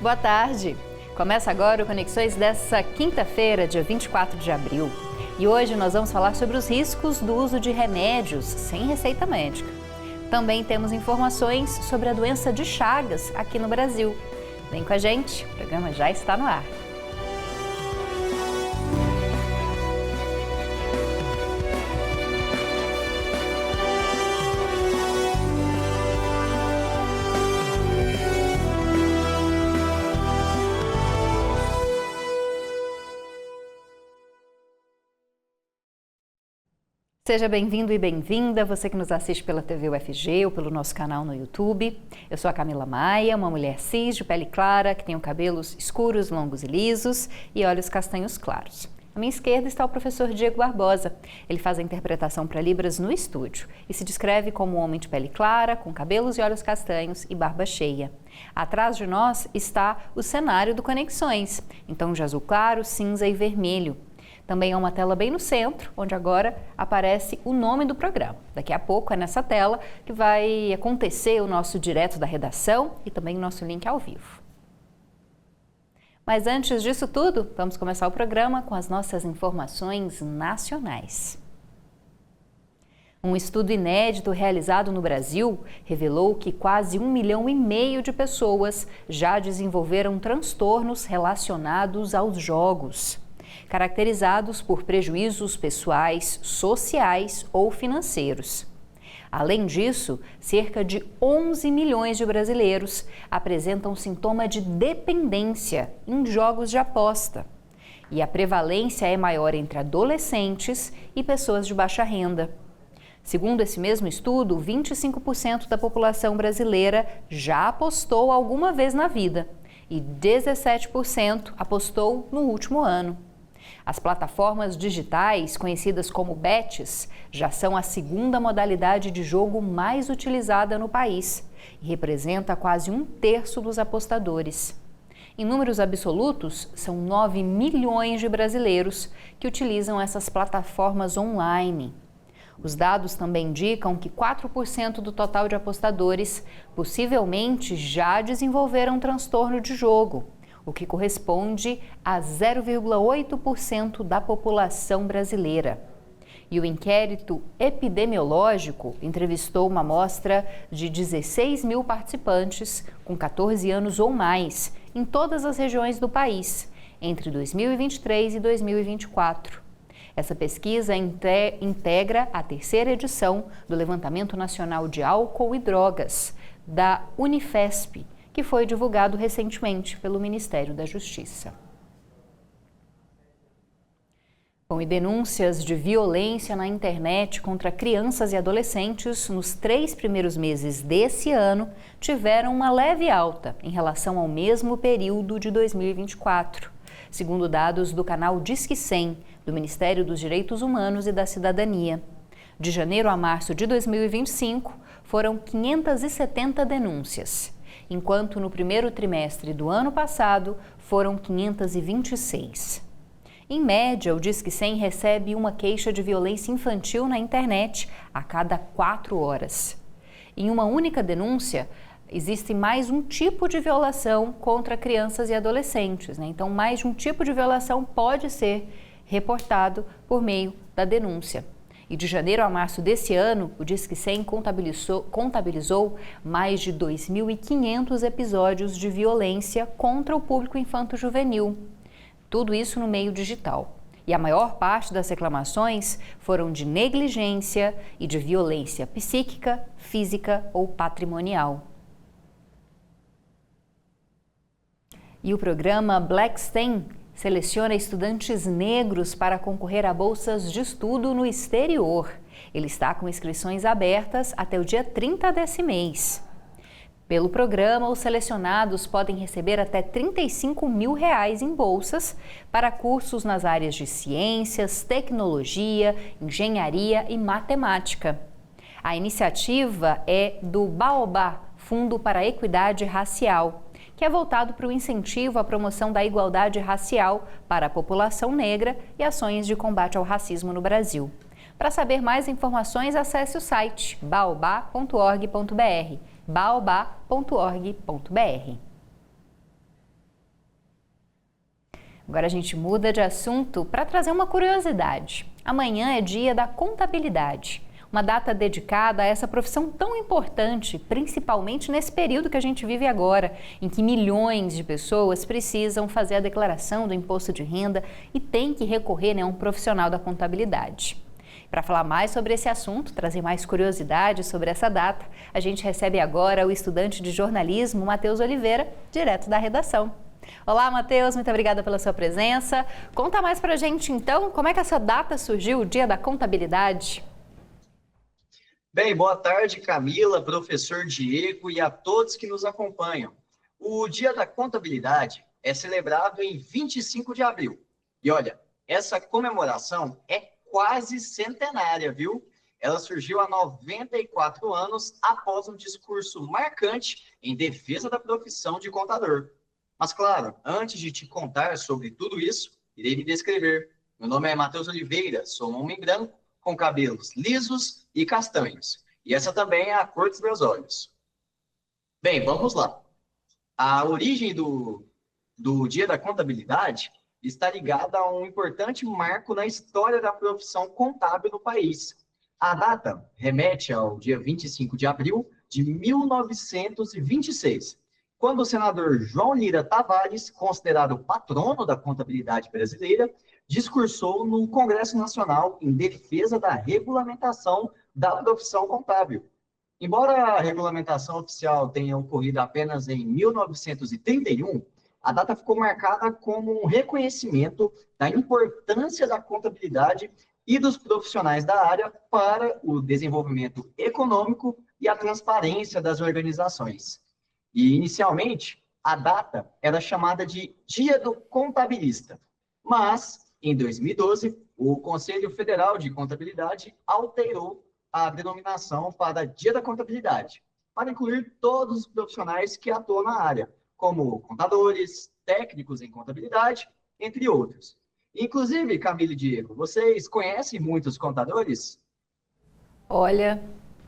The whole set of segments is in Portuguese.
Boa tarde! Começa agora o Conexões dessa quinta-feira, dia 24 de abril. E hoje nós vamos falar sobre os riscos do uso de remédios sem receita médica. Também temos informações sobre a doença de Chagas aqui no Brasil. Vem com a gente, o programa já está no ar. Seja bem-vindo e bem-vinda, você que nos assiste pela TV UFG ou pelo nosso canal no YouTube. Eu sou a Camila Maia, uma mulher cis de pele clara, que tem cabelos escuros, longos e lisos e olhos castanhos claros. À minha esquerda está o professor Diego Barbosa. Ele faz a interpretação para Libras no estúdio e se descreve como um homem de pele clara, com cabelos e olhos castanhos e barba cheia. Atrás de nós está o cenário do Conexões, em tons de azul claro, cinza e vermelho. Também há uma tela bem no centro, onde agora aparece o nome do programa. Daqui a pouco é nessa tela que vai acontecer o nosso direto da redação e também o nosso link ao vivo. Mas antes disso tudo, vamos começar o programa com as nossas informações nacionais. Um estudo inédito realizado no Brasil revelou que quase 1,5 milhão de pessoas já desenvolveram transtornos relacionados aos jogos, caracterizados por prejuízos pessoais, sociais ou financeiros. Além disso, cerca de 11 milhões de brasileiros apresentam sintoma de dependência em jogos de aposta. E a prevalência é maior entre adolescentes e pessoas de baixa renda. Segundo esse mesmo estudo, 25% da população brasileira já apostou alguma vez na vida e 17% apostou no último ano. As plataformas digitais, conhecidas como bets, já são a segunda modalidade de jogo mais utilizada no país e representa quase 1/3 dos apostadores. Em números absolutos, são 9 milhões de brasileiros que utilizam essas plataformas online. Os dados também indicam que 4% do total de apostadores possivelmente já desenvolveram transtorno de jogo, o que corresponde a 0,8% da população brasileira. E o inquérito epidemiológico entrevistou uma amostra de 16 mil participantes com 14 anos ou mais em todas as regiões do país, entre 2023 e 2024. Essa pesquisa integra a terceira edição do Levantamento Nacional de Álcool e Drogas, da Unifesp, que foi divulgado recentemente pelo Ministério da Justiça. Bom, e denúncias de violência na internet contra crianças e adolescentes nos 3 primeiros meses desse ano tiveram uma leve alta em relação ao mesmo período de 2024, segundo dados do canal Disque 100, do Ministério dos Direitos Humanos e da Cidadania. De janeiro a março de 2025, foram 570 denúncias, enquanto no primeiro trimestre do ano passado foram 526. Em média, o Disque 100 recebe uma queixa de violência infantil na internet a cada 4 horas. Em uma única denúncia, existe mais um tipo de violação contra crianças e adolescentes, né? Então, mais de um tipo de violação pode ser reportado por meio da denúncia. E de janeiro a março desse ano, o Disque 100 contabilizou mais de 2.500 episódios de violência contra o público infanto-juvenil. Tudo isso no meio digital. E a maior parte das reclamações foram de negligência e de violência psíquica, física ou patrimonial. E o programa Black STEM seleciona estudantes negros para concorrer a bolsas de estudo no exterior. Ele está com inscrições abertas até o dia 30 desse mês. Pelo programa, os selecionados podem receber até R$35 mil em bolsas para cursos nas áreas de ciências, tecnologia, engenharia e matemática. A iniciativa é do Baobá, Fundo para a Equidade Racial, que é voltado para o incentivo à promoção da igualdade racial para a população negra e ações de combate ao racismo no Brasil. Para saber mais informações, acesse o site baobá.org.br, baobá.org.br. Agora a gente muda de assunto para trazer uma curiosidade. Amanhã é dia da contabilidade, uma data dedicada a essa profissão tão importante, principalmente nesse período que a gente vive agora, em que milhões de pessoas precisam fazer a declaração do imposto de renda e tem que recorrer a um profissional da contabilidade. Para falar mais sobre esse assunto, trazer mais curiosidades sobre essa data, a gente recebe agora o estudante de jornalismo, Matheus Oliveira, direto da redação. Olá, Matheus, muito obrigada pela sua presença. Conta mais pra gente, então, como é que essa data surgiu, o Dia da Contabilidade? Bem, boa tarde, Camila, professor Diego e a todos que nos acompanham. O Dia da Contabilidade é celebrado em 25 de abril. E olha, essa comemoração é quase centenária, viu? Ela surgiu há 94 anos após um discurso marcante em defesa da profissão de contador. Mas, claro, antes de te contar sobre tudo isso, irei me descrever. Meu nome é Matheus Oliveira, sou um homem branco, com cabelos lisos e castanhos. E essa também é a cor dos meus olhos. Bem, vamos lá. A origem do Dia da Contabilidade está ligada a um importante marco na história da profissão contábil no país. A data remete ao dia 25 de abril de 1926, quando o senador João Lira Tavares, considerado patrono da contabilidade brasileira, discursou no Congresso Nacional em defesa da regulamentação da profissão contábil. Embora a regulamentação oficial tenha ocorrido apenas em 1931, a data ficou marcada como um reconhecimento da importância da contabilidade e dos profissionais da área para o desenvolvimento econômico e a transparência das organizações. E, inicialmente, a data era chamada de Dia do Contabilista, mas, em 2012, o Conselho Federal de Contabilidade alterou a denominação para Dia da Contabilidade, para incluir todos os profissionais que atuam na área, como contadores, técnicos em contabilidade, entre outros. Inclusive, Camila e Diego, vocês conhecem muitos contadores? Olha,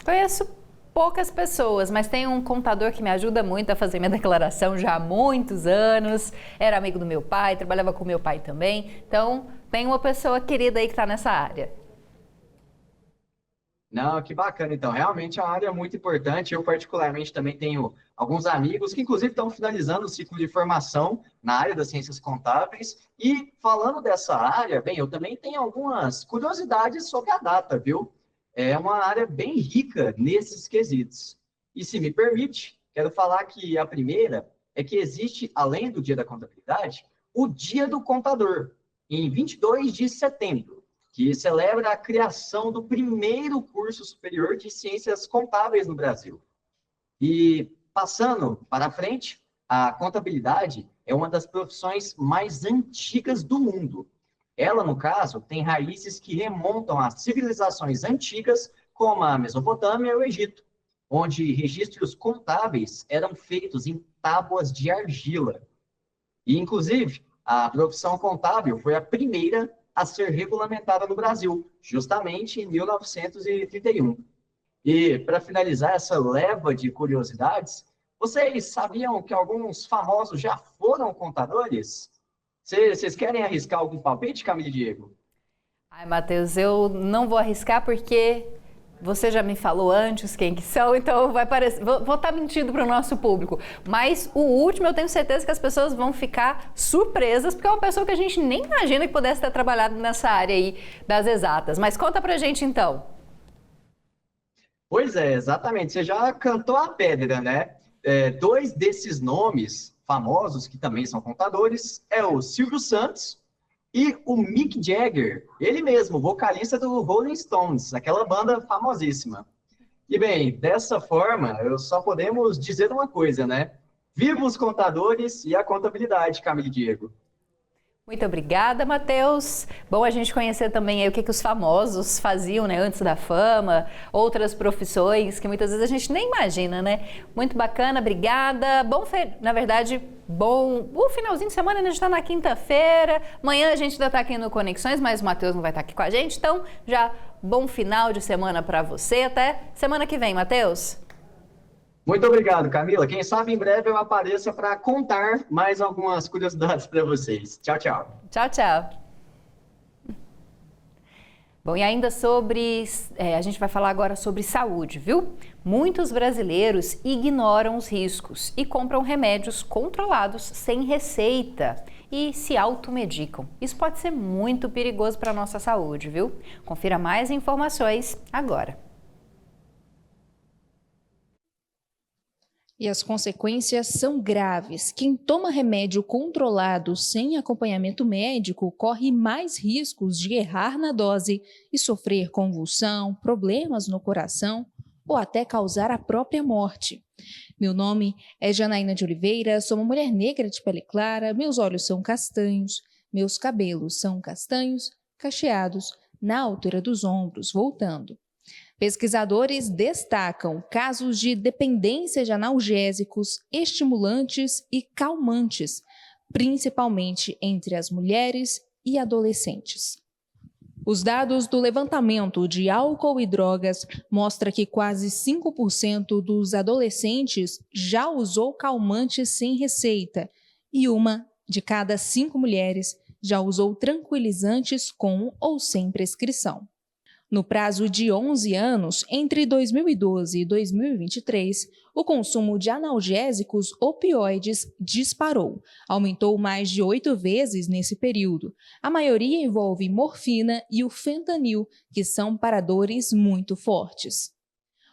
conheço poucas pessoas, mas tem um contador que me ajuda muito a fazer minha declaração já há muitos anos. Era amigo do meu pai, trabalhava com meu pai também. Então, tem uma pessoa querida aí que está nessa área. Não, que bacana. Então, realmente é uma área muito importante. Eu, particularmente, também tenho alguns amigos que, inclusive, estão finalizando o ciclo de formação na área das ciências contábeis. E, falando dessa área, bem, eu também tenho algumas curiosidades sobre a data, viu? É uma área bem rica nesses quesitos. E, se me permite, quero falar que a primeira é que existe, além do Dia da Contabilidade, o Dia do Contador, em 22 de setembro, que celebra a criação do primeiro curso superior de ciências contábeis no Brasil. E, passando para frente, a contabilidade é uma das profissões mais antigas do mundo. Ela, no caso, tem raízes que remontam a civilizações antigas, como a Mesopotâmia e o Egito, onde registros contábeis eram feitos em tábuas de argila. E, inclusive, a profissão contábil foi a primeira a ser regulamentada no Brasil, justamente em 1931. E, para finalizar essa leva de curiosidades, vocês sabiam que alguns famosos já foram contadores? Vocês querem arriscar algum palpite, Camila e Diego? Ai, Matheus, eu não vou arriscar porque você já me falou antes quem que são, então vai parecer, vou estar mentindo para o nosso público. Mas o último eu tenho certeza que as pessoas vão ficar surpresas, porque é uma pessoa que a gente nem imagina que pudesse ter trabalhado nessa área aí das exatas. Mas conta pra gente então. Pois é, exatamente. Você já cantou a pedra, né? Dois desses nomes famosos, que também são contadores, é o Silvio Santos e o Mick Jagger, ele mesmo, vocalista do Rolling Stones, aquela banda famosíssima. E bem, dessa forma, só podemos dizer uma coisa, né? Viva os contadores e a contabilidade, Camila e Diego. Muito obrigada, Matheus. Bom a gente conhecer também aí o que os famosos faziam, né, antes da fama, outras profissões que muitas vezes a gente nem imagina, né? Muito bacana, obrigada. Na verdade, bom o finalzinho de semana, né? A gente está na quinta-feira, amanhã a gente ainda está aqui no Conexões, mas o Matheus não vai estar aqui com a gente, então já bom final de semana para você. Até semana que vem, Matheus. Muito obrigado, Camila. Quem sabe em breve eu apareça para contar mais algumas curiosidades para vocês. Tchau, tchau. Tchau, tchau. Bom, e ainda a gente vai falar agora sobre saúde, viu? Muitos brasileiros ignoram os riscos e compram remédios controlados sem receita e se automedicam. Isso pode ser muito perigoso para a nossa saúde, viu? Confira mais informações agora. E as consequências são graves. Quem toma remédio controlado sem acompanhamento médico corre mais riscos de errar na dose e sofrer convulsão, problemas no coração ou até causar a própria morte. Meu nome é Janaína de Oliveira, sou uma mulher negra de pele clara, meus olhos são castanhos, meus cabelos são castanhos, cacheados, na altura dos ombros, voltando. Pesquisadores destacam casos de dependência de analgésicos, estimulantes e calmantes, principalmente entre as mulheres e adolescentes. Os dados do levantamento de álcool e drogas mostram que quase 5% dos adolescentes já usou calmante sem receita e 1 de cada 5 mulheres já usou tranquilizantes com ou sem prescrição. No prazo de 11 anos, entre 2012 e 2023, o consumo de analgésicos opioides disparou. Aumentou mais de 8 vezes nesse período. A maioria envolve morfina e o fentanil, que são paradores muito fortes.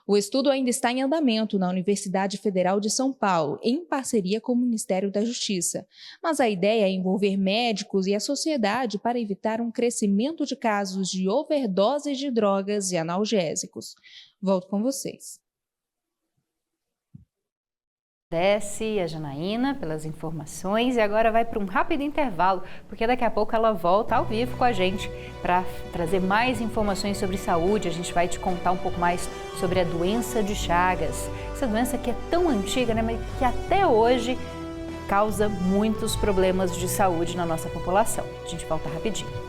O estudo ainda está em andamento na Universidade Federal de São Paulo, em parceria com o Ministério da Justiça. Mas a ideia é envolver médicos e a sociedade para evitar um crescimento de casos de overdose de drogas e analgésicos. Volto com vocês. Agradece a Janaína pelas informações e agora vai para um rápido intervalo, porque daqui a pouco ela volta ao vivo com a gente para trazer mais informações sobre saúde. A gente vai te contar um pouco mais sobre a doença de Chagas. Essa doença que é tão antiga, né, mas que até hoje causa muitos problemas de saúde na nossa população. A gente volta rapidinho.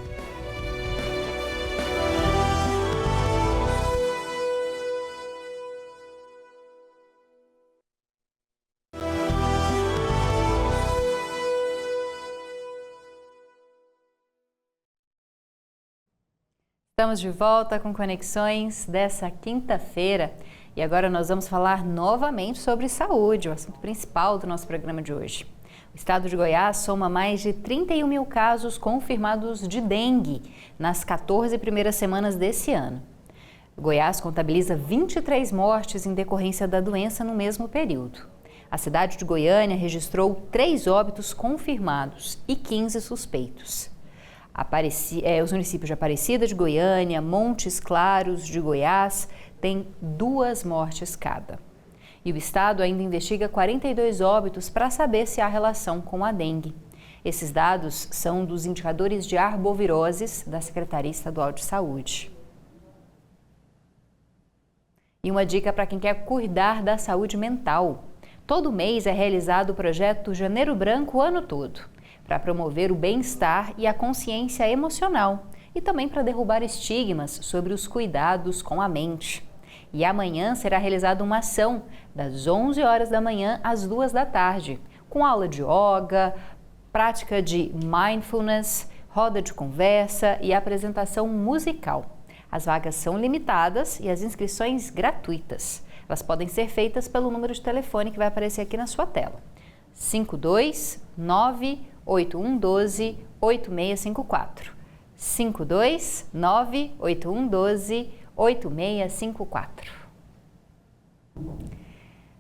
Estamos de volta com Conexões dessa quinta-feira e agora nós vamos falar novamente sobre saúde, o assunto principal do nosso programa de hoje. O estado de Goiás soma mais de 31 mil casos confirmados de dengue nas 14 primeiras semanas desse ano. Goiás contabiliza 23 mortes em decorrência da doença no mesmo período. A cidade de Goiânia registrou 3 óbitos confirmados e 15 suspeitos. Os municípios de Aparecida de Goiânia, Montes Claros de Goiás têm 2 mortes cada. E o estado ainda investiga 42 óbitos para saber se há relação com a dengue. Esses dados são dos indicadores de arboviroses da Secretaria Estadual de Saúde. E uma dica para quem quer cuidar da saúde mental. Todo mês é realizado o projeto Janeiro Branco o ano todo, para promover o bem-estar e a consciência emocional e também para derrubar estigmas sobre os cuidados com a mente. E amanhã será realizada uma ação das 11 horas da manhã às 2 da tarde, com aula de yoga, prática de mindfulness, roda de conversa e apresentação musical. As vagas são limitadas e as inscrições gratuitas. Elas podem ser feitas pelo número de telefone que vai aparecer aqui na sua tela. 529-8112-8654. 529-8112-8654.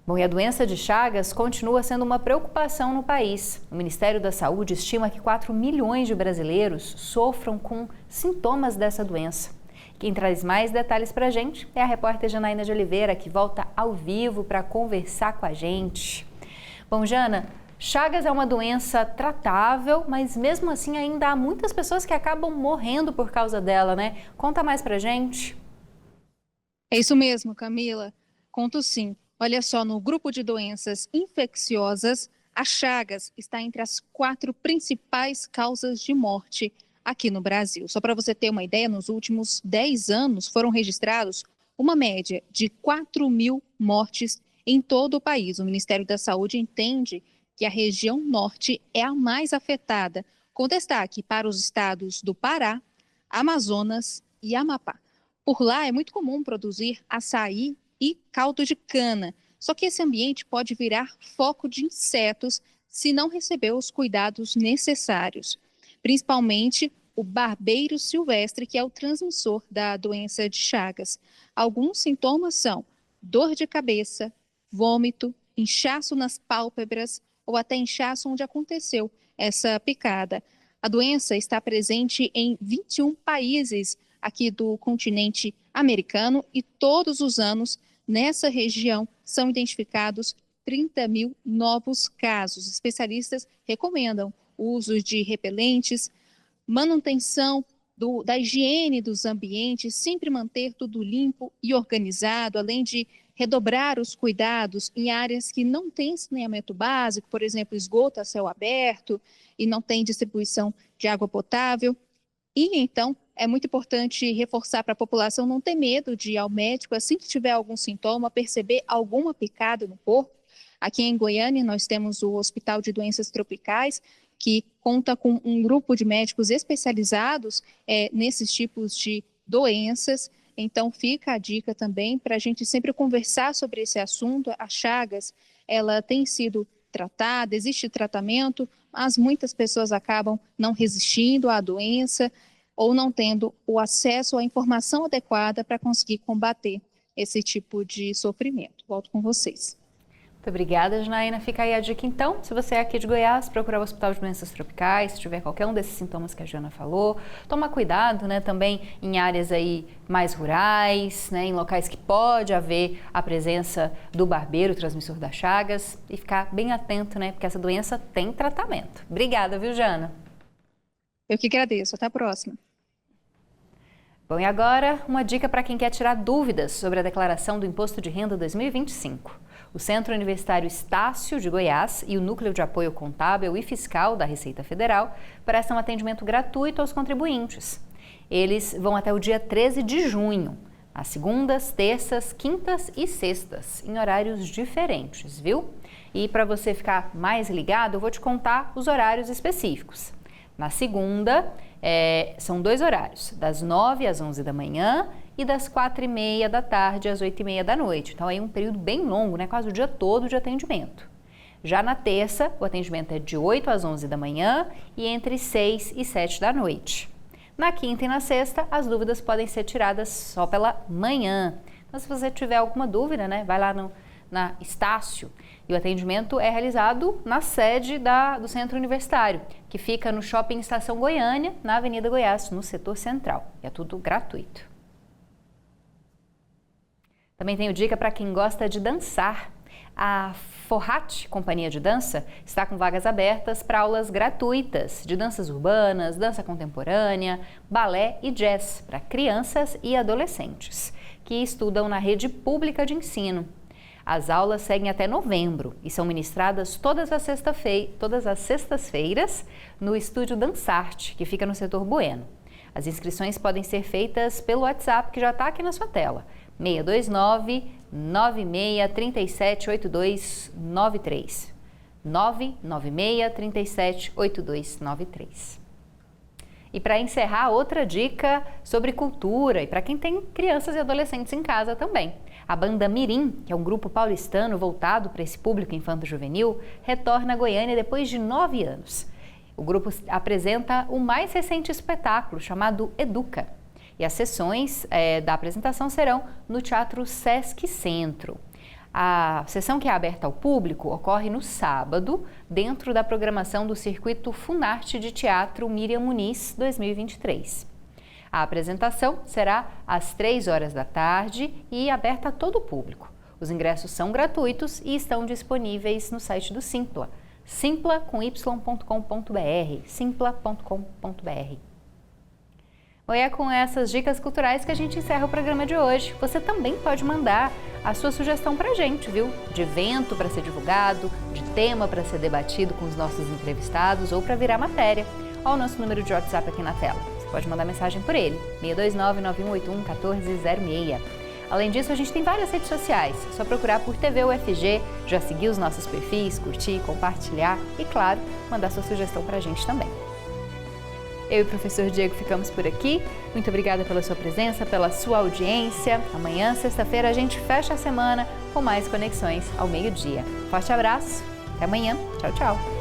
Bom, e a doença de Chagas continua sendo uma preocupação no país. O Ministério da Saúde estima que 4 milhões de brasileiros sofram com sintomas dessa doença. Quem traz mais detalhes para a gente é a repórter Janaína de Oliveira, que volta ao vivo para conversar com a gente. Bom, Jana, Chagas é uma doença tratável, mas mesmo assim ainda há muitas pessoas que acabam morrendo por causa dela, né? Conta mais pra gente. É isso mesmo, Camila. Conto sim. Olha só, no grupo de doenças infecciosas, a Chagas está entre as 4 principais causas de morte aqui no Brasil. Só para você ter uma ideia, nos últimos 10 anos foram registrados uma média de 4 mil mortes em todo o país. O Ministério da Saúde entende que a região norte é a mais afetada, com destaque para os estados do Pará, Amazonas e Amapá. Por lá é muito comum produzir açaí e caldo de cana, só que esse ambiente pode virar foco de insetos se não receber os cuidados necessários, principalmente o barbeiro silvestre, que é o transmissor da doença de Chagas. Alguns sintomas são dor de cabeça, vômito, inchaço nas pálpebras ou até inchaço onde aconteceu essa picada. A doença está presente em 21 países aqui do continente americano e todos os anos nessa região são identificados 30 mil novos casos. Especialistas recomendam o uso de repelentes, manutenção da higiene dos ambientes, sempre manter tudo limpo e organizado, além de redobrar os cuidados em áreas que não têm saneamento básico, por exemplo, esgoto a céu aberto e não tem distribuição de água potável. E então é muito importante reforçar para a população não ter medo de ir ao médico assim que tiver algum sintoma, perceber alguma picada no corpo. Aqui em Goiânia nós temos o Hospital de Doenças Tropicais, que conta com um grupo de médicos especializados nesses tipos de doenças. Então fica a dica também para a gente sempre conversar sobre esse assunto. A Chagas, ela tem sido tratada, existe tratamento, mas muitas pessoas acabam não resistindo à doença ou não tendo o acesso à informação adequada para conseguir combater esse tipo de sofrimento. Volto com vocês. Muito obrigada, Janaína. Fica aí a dica, então. Se você é aqui de Goiás, procurar o Hospital de Doenças Tropicais, se tiver qualquer um desses sintomas que a Jana falou. Toma cuidado, né, também em áreas aí mais rurais, né, em locais que pode haver a presença do barbeiro, transmissor das Chagas, e ficar bem atento, né, porque essa doença tem tratamento. Obrigada, viu, Jana? Eu que agradeço. Até a próxima. Bom, e agora uma dica para quem quer tirar dúvidas sobre a declaração do Imposto de Renda 2025. O Centro Universitário Estácio de Goiás e o Núcleo de Apoio Contábil e Fiscal da Receita Federal prestam atendimento gratuito aos contribuintes. Eles vão até o dia 13 de junho, às segundas, terças, quintas e sextas, em horários diferentes, viu? E para você ficar mais ligado, eu vou te contar os horários específicos. Na segunda, são 2 horários, das 9 às 11 da manhã e das 4h30 da tarde às 8h30 da noite. Então, aí um período bem longo, né? Quase o dia todo de atendimento. Já na terça, o atendimento é de 8 às 11 da manhã e entre 6 e 7 da noite. Na quinta e na sexta, as dúvidas podem ser tiradas só pela manhã. Então, se você tiver alguma dúvida, né? Vai lá na Estácio. E o atendimento é realizado na sede do Centro Universitário, que fica no Shopping Estação Goiânia, na Avenida Goiás, no setor central. E é tudo gratuito. Também tenho dica para quem gosta de dançar. A Forrat, companhia de dança, está com vagas abertas para aulas gratuitas de danças urbanas, dança contemporânea, balé e jazz para crianças e adolescentes que estudam na rede pública de ensino. As aulas seguem até novembro e são ministradas todas as sextas-feiras no Estúdio Dançarte, que fica no setor Bueno. As inscrições podem ser feitas pelo WhatsApp, que já está aqui na sua tela, 629-9637-8293, 99637-8293. E para encerrar, outra dica sobre cultura e para quem tem crianças e adolescentes em casa também. A banda Mirim, que é um grupo paulistano voltado para esse público infanto-juvenil, retorna a Goiânia depois de 9 anos. O grupo apresenta o mais recente espetáculo, chamado Educa. E as sessões da apresentação serão no Teatro Sesc Centro. A sessão, que é aberta ao público, ocorre no sábado, dentro da programação do Circuito Funarte de Teatro Miriam Muniz 2023. A apresentação será às 3 horas da tarde e aberta a todo o público. Os ingressos são gratuitos e estão disponíveis no site do Simpla, simpla.com.br, simpla.com.br. Bom, é com essas dicas culturais que a gente encerra o programa de hoje. Você também pode mandar a sua sugestão para a gente, viu? De evento para ser divulgado, de tema para ser debatido com os nossos entrevistados ou para virar matéria. Olha o nosso número de WhatsApp aqui na tela. Você pode mandar mensagem por ele, 629-9181-1406. Além disso, a gente tem várias redes sociais. É só procurar por TV UFG, já seguir os nossos perfis, curtir, compartilhar e, claro, mandar sua sugestão para a gente também. Eu e o professor Diego ficamos por aqui. Muito obrigada pela sua presença, pela sua audiência. Amanhã, sexta-feira, a gente fecha a semana com mais conexões ao meio-dia. Forte abraço, até amanhã. Tchau, tchau.